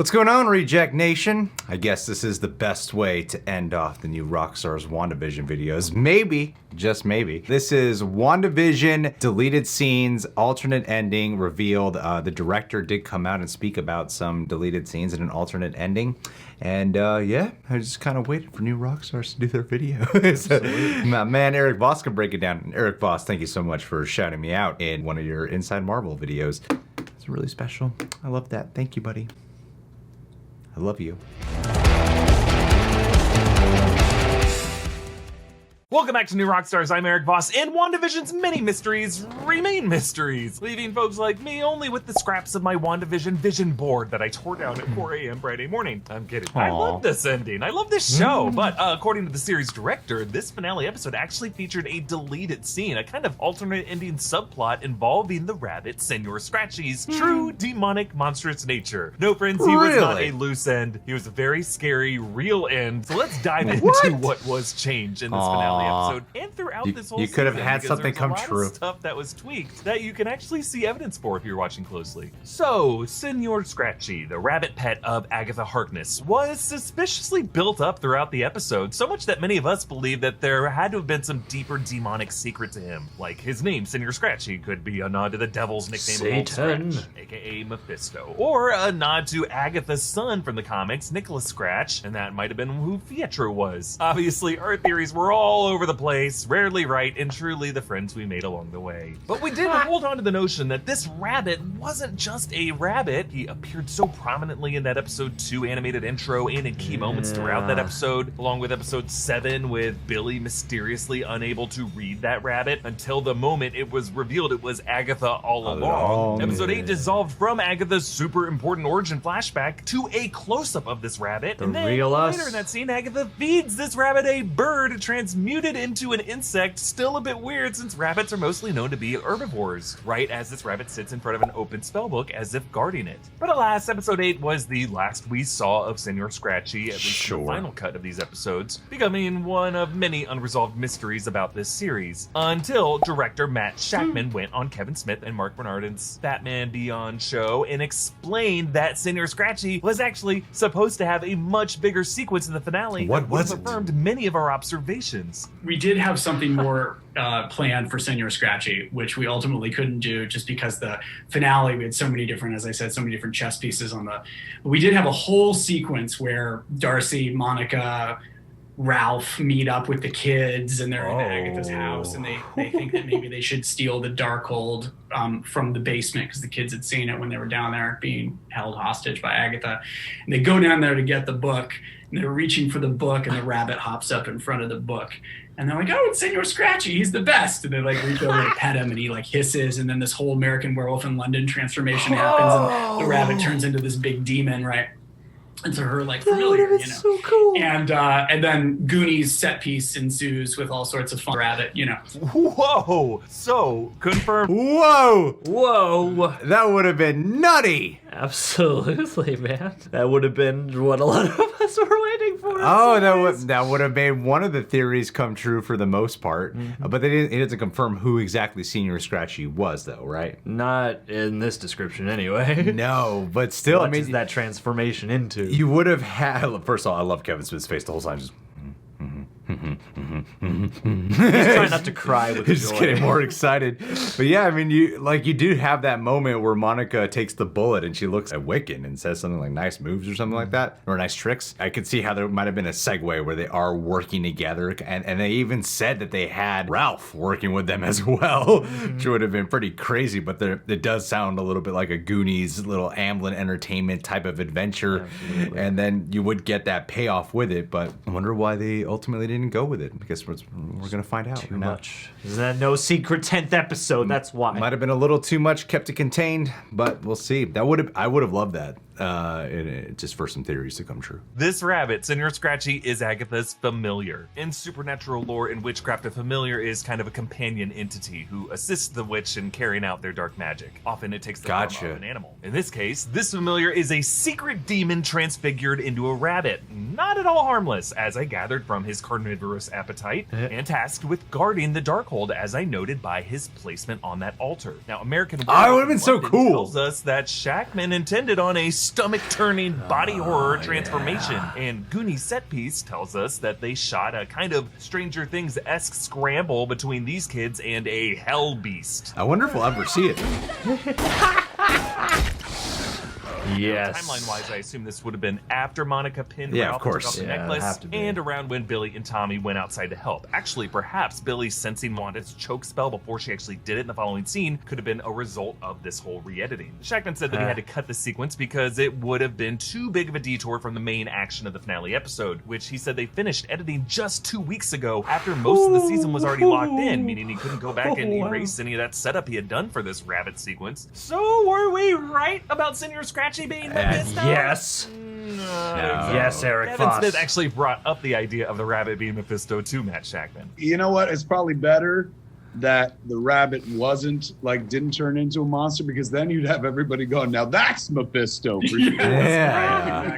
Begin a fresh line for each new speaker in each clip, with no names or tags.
What's going on, Reject Nation? I guess this is the best way to end off the new Rockstars WandaVision videos. Maybe, just maybe. This is WandaVision, deleted scenes, alternate ending revealed. The director did come out and speak about some deleted scenes and an alternate ending. And yeah, I just kind of waited for new Rockstars to do their video. So, my man Eric Voss can break it down. And Eric Voss, thank you so much for shouting me out in one of your Inside Marvel videos. It's really special. I love that. Thank you, buddy. I love you.
Welcome back to New Rockstars. I'm Eric Voss, and WandaVision's many mysteries remain mysteries, leaving folks like me only with the scraps of my WandaVision vision board that I tore down at 4 a.m. Friday morning. I'm kidding. Aww. I love this ending. I love this show. But according to the series director, this finale episode actually featured a deleted scene, a kind of alternate ending subplot involving the rabbit Señor Scratchy's true demonic monstrous nature. No, friends, he was not a loose end. He was a very scary, real end. So let's dive into what was changed in this finale episode and throughout this whole season.
You could have had something come true.
Stuff that was tweaked that you can actually see evidence for if you're watching closely. So, Señor Scratchy, the rabbit pet of Agatha Harkness, was suspiciously built up throughout the episode, so much that many of us believe that there had to have been some deeper demonic secret to him. Like his name, Señor Scratchy, could be a nod to the devil's nickname
Satan,
of Old Scratch, aka Mephisto, or a nod to Agatha's son from the comics, Nicholas Scratch, and that might have been who Pietro was. Obviously, our theories were all over the place, rarely right, and truly the friends we made along the way. But we did hold on to the notion that this rabbit wasn't just a rabbit. He appeared so prominently in that episode 2 animated intro and in key moments throughout that episode, along with episode 7 with Billy mysteriously unable to read that rabbit until the moment it was revealed it was Agatha all along. Episode 8 dissolved from Agatha's super important origin flashback to a close-up of this rabbit, and then later in that scene, Agatha feeds this rabbit a bird transmuted into an insect. Still a bit weird since rabbits are mostly known to be herbivores, right as this rabbit sits in front of an open spellbook as if guarding it. But alas, episode 8 was the last we saw of Señor Scratchy, at least in the final cut of these episodes, becoming one of many unresolved mysteries about this series, until director Matt Shakman went on Kevin Smith and Mark Bernardin's Batman Beyond show and explained that Señor Scratchy was actually supposed to have a much bigger sequence in the finale that confirmed many of our observations.
We did have something more planned for Señor Scratchy, which we ultimately couldn't do just because the finale, we had so many different, as I said, so many different chess pieces on the... We did have a whole sequence where Darcy, Monica, Ralph meet up with the kids and they're in Agatha's house and they think that maybe they should steal the Darkhold from the basement because the kids had seen it when they were down there being held hostage by Agatha. And they go down there to get the book and they're reaching for the book and the rabbit hops up in front of the book. And they're like, oh, it's Señor Scratchy, he's the best. And they like reach over and pet him and he like hisses and then this whole American Werewolf in London transformation happens and the rabbit turns into this big demon, right? And to her, like, familiar, you know.
So cool.
And then Goonies set piece ensues with all sorts of fun rabbit, you know.
Whoa! So, confirmed.
Whoa! That would have been nutty!
Absolutely, man. That would have been what a lot of us were waiting for.
Oh, that would have made one of the theories come true for the most part. But it didn't confirm who exactly Señor Scratchy was, though, right?
Not in this description, anyway.
No, but still,
What is that transformation into?
You would have had... First of all, I love Kevin Smith's face the whole time. Just...
He's trying not to cry with
He's just getting more excited. But yeah, I mean, you do have that moment where Monica takes the bullet and she looks at Wiccan and says something like nice moves or something like that, or nice tricks. I could see how there might have been a segue where they are working together, and they even said that they had Ralph working with them as well, which would have been pretty crazy, but it does sound a little bit like a Goonies little Amblin Entertainment type of adventure. Absolutely. And then you would get that payoff with it, but I wonder why they ultimately didn't go with it. I guess we're gonna find out.
Too much. Is that no secret 10th episode? That's why.
Might have been a little too much, kept it contained, but we'll see. I would have loved that. Just for some theories to come true.
This rabbit, Señor Scratchy, is Agatha's familiar. In supernatural lore and witchcraft, a familiar is kind of a companion entity who assists the witch in carrying out their dark magic. Often it takes the form of an animal. In this case, this familiar is a secret demon transfigured into a rabbit. Not at all harmless, as I gathered from his carnivorous appetite, and tasked with guarding the Darkhold, as I noted by his placement on that altar. Now, American
would have been so cool.
Tells us that Shakman intended on a stomach-turning body horror transformation. And Goonie's set piece tells us that they shot a kind of Stranger Things-esque scramble between these kids and a hell beast.
I wonder if we'll ever see it.
Yes.
Timeline-wise, I assume this would have been after Monica pinned
Yeah,
Ralph
of course.
and
Yeah,
dropped the
it'd have
necklace,
to be.
and around when Billy and Tommy went outside to help. Actually, perhaps Billy sensing Wanda's choke spell before she actually did it in the following scene could have been a result of this whole re-editing. Shakman said that he had to cut the sequence because it would have been too big of a detour from the main action of the finale episode, which he said they finished editing just 2 weeks ago after most of the season was already locked in, meaning he couldn't go back and erase any of that setup he had done for this rabbit sequence. So were we right about Señor Scratchy being Mephisto?
Yes. Yes, Eric
Kevin
Foss.
Smith actually brought up the idea of the rabbit being Mephisto to Matt Shakman.
You know what? It's probably better that the rabbit didn't turn into a monster, because then you'd have everybody going, now that's Mephisto for you.
Yeah.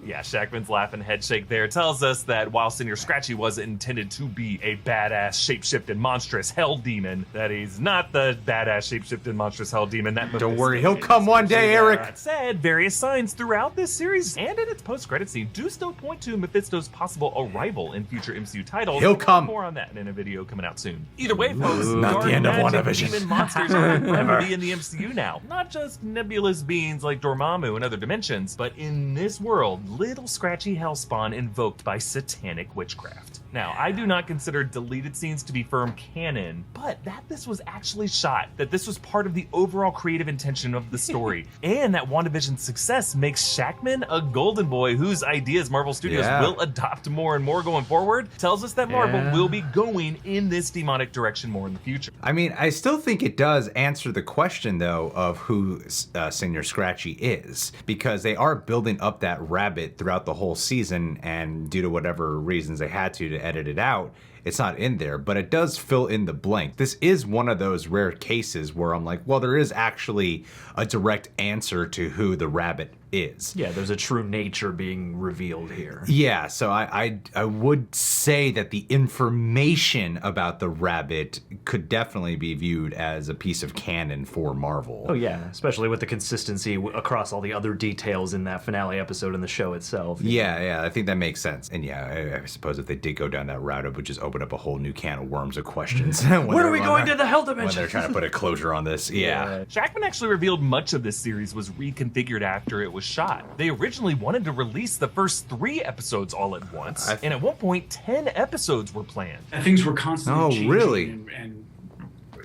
Yeah, Shakman's laughing head shake there tells us that while Señor Scratchy was intended to be a badass, shapeshifted, monstrous hell demon, that he's not the badass, shapeshifted, monstrous hell demon that
Don't
Mephisto
worry, he'll
is.
come one day, Eric.
That said, various signs throughout this series and in its post-credit scene do still point to Mephisto's possible arrival in future MCU titles.
He'll come.
More on that in a video coming out soon. Either way, folks,
Not
dark
the end of
magic
WandaVision.
demon monsters are going to be in the MCU now. Not just nebulous beings like Dormammu in other dimensions, but in this world, little scratchy hellspawn invoked by satanic witchcraft. Now, I do not consider deleted scenes to be firm canon, but that this was actually shot, that this was part of the overall creative intention of the story, and that WandaVision's success makes Shakman a golden boy whose ideas Marvel Studios will adopt more and more going forward, tells us that Marvel will be going in this demonic direction more in the future.
I mean, I still think it does answer the question, though, of who Señor Scratchy is, because they are building up that rabbit throughout the whole season, and due to whatever reasons they had to edit it out, it's not in there, but it does fill in the blank. This is one of those rare cases where I'm like, well, there is actually a direct answer to who the rabbit is.
Yeah, there's a true nature being revealed here.
Yeah, so I would say that the information about the rabbit could definitely be viewed as a piece of canon for Marvel.
Oh yeah, especially with the consistency across all the other details in that finale episode and the show itself.
Yeah, I think that makes sense. And yeah, I suppose if they did go down that route, it would just open up a whole new can of worms of questions.
Where are we going to the hell
when
dimension?
they're trying to put a closure on this. Yeah.
Shakman actually revealed much of this series was reconfigured after it was shot. They originally wanted to release the first 3 episodes all at once, and at one point 10 episodes were planned.
Things were constantly changing
really?
and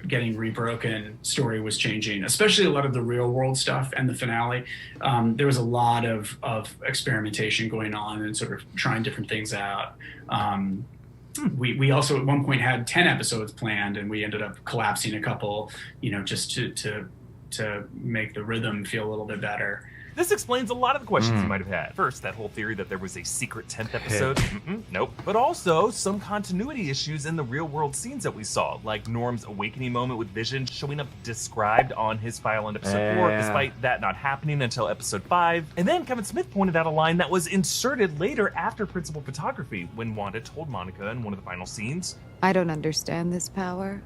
getting rebroken. Story was changing, especially a lot of the real world stuff and the finale. There was a lot of experimentation going on and sort of trying different things out. We also at one point had 10 episodes planned, and we ended up collapsing a couple, just to make the rhythm feel a little bit better.
This explains a lot of the questions you might have had. First, that whole theory that there was a secret 10th episode. Nope. But also some continuity issues in the real-world scenes that we saw, like Norm's awakening moment with Vision showing up described on his file in episode 4, despite that not happening until episode 5. And then Kevin Smith pointed out a line that was inserted later after principal photography, when Wanda told Monica in one of the final scenes,
I don't understand this power,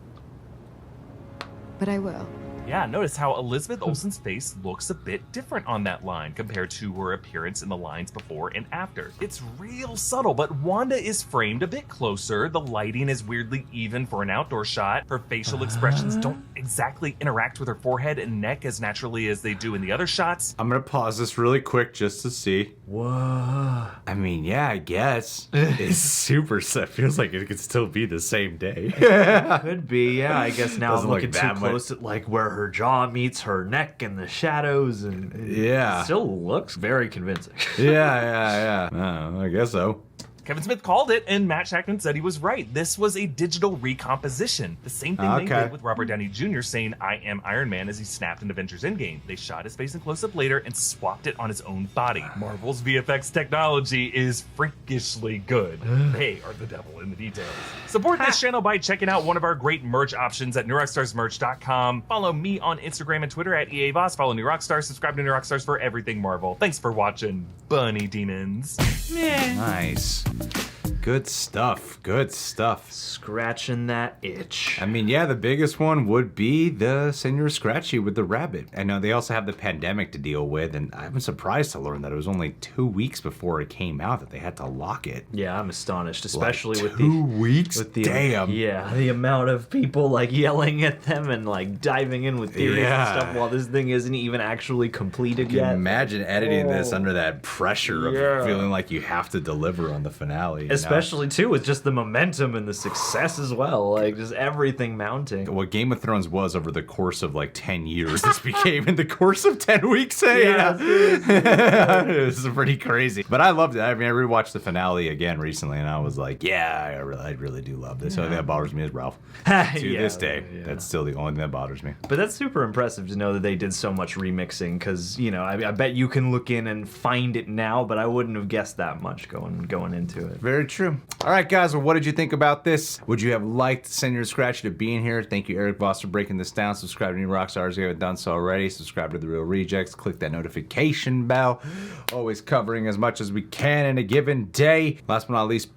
but I will.
Yeah, notice how Elizabeth Olsen's face looks a bit different on that line compared to her appearance in the lines before and after. It's real subtle, but Wanda is framed a bit closer. The lighting is weirdly even for an outdoor shot. Her facial expressions don't exactly interact with her forehead and neck as naturally as they do in the other shots.
I'm gonna pause this really quick just to see.
Whoa.
I mean, yeah, I guess. It's super set. Feels like it could still be the same day.
Could be, yeah. I guess now
Doesn't
I'm looking
look
too
that much.
close at like where her jaw meets her neck and the shadows, and
Yeah.
it still looks very convincing.
Yeah. I guess so.
Kevin Smith called it, and Matt Shakman said he was right. This was a digital recomposition. The same thing they did with Robert Downey Jr. saying, I am Iron Man, as he snapped in Avengers Endgame. They shot his face in close-up later and swapped it on his own body. Marvel's VFX technology is freakishly good. They are the devil in the details. Support this channel by checking out one of our great merch options at newrockstarsmerch.com. Follow me on Instagram and Twitter at EAVoss. Follow New Rockstars. Subscribe to New Rockstars for everything Marvel. Thanks for watching, Bunny Demons.
Nice. Good stuff. Good stuff.
Scratching that itch.
I mean, yeah, the biggest one would be the Señor Scratchy with the rabbit. I know they also have the pandemic to deal with, and I'm surprised to learn that it was only 2 weeks before it came out that they had to lock it.
Yeah, I'm astonished, especially
like
with
2 weeks.
With the,
Damn.
Yeah, the amount of people like yelling at them and like diving in with theories and stuff while this thing isn't even actually completed yet.
Imagine editing this under that pressure of feeling like you have to deliver on the finale.
Especially too with just the momentum and the success as well, like just everything mounting.
What Game of Thrones was over the course of like 10 years, this became in the course of 10 weeks. It was pretty crazy. But I loved it. I mean, I rewatched the finale again recently, and I was like, yeah, I really do love this. The only thing that bothers me is Ralph. To this day, that's still the only thing that bothers me.
But that's super impressive to know that they did so much remixing, because, you know, I bet you can look in and find it now, but I wouldn't have guessed that much going into it.
Very true. All right, guys, well, what did you think about this? Would you have liked Señor Scratchy to be in here? Thank you, Eric Voss, for breaking this down. Subscribe to New Rockstars if you haven't done so already. Subscribe to The Real Rejects. Click that notification bell. Always covering as much as we can in a given day. Last but not least,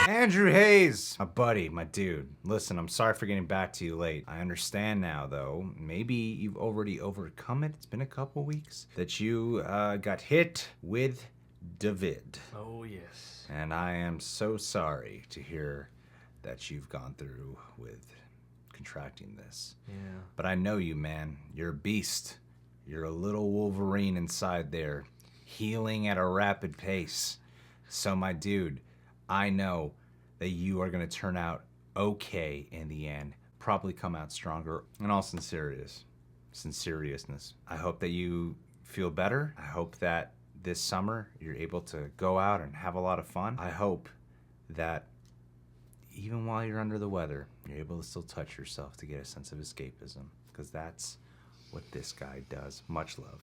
Andrew Hayes, my buddy, my dude. Listen, I'm sorry for getting back to you late. I understand now, though. Maybe you've already overcome it. It's been a couple weeks that you got hit with David.
Oh, yes.
And I am so sorry to hear that you've gone through with contracting this.
Yeah.
But I know you, man. You're a beast. You're a little Wolverine inside there, healing at a rapid pace. So, my dude, I know that you are going to turn out okay in the end. Probably come out stronger. In all sinceriousness, I hope that you feel better. I hope that this summer you're able to go out and have a lot of fun. I hope that even while you're under the weather, you're able to still touch yourself to get a sense of escapism, because that's what this guy does. Much love.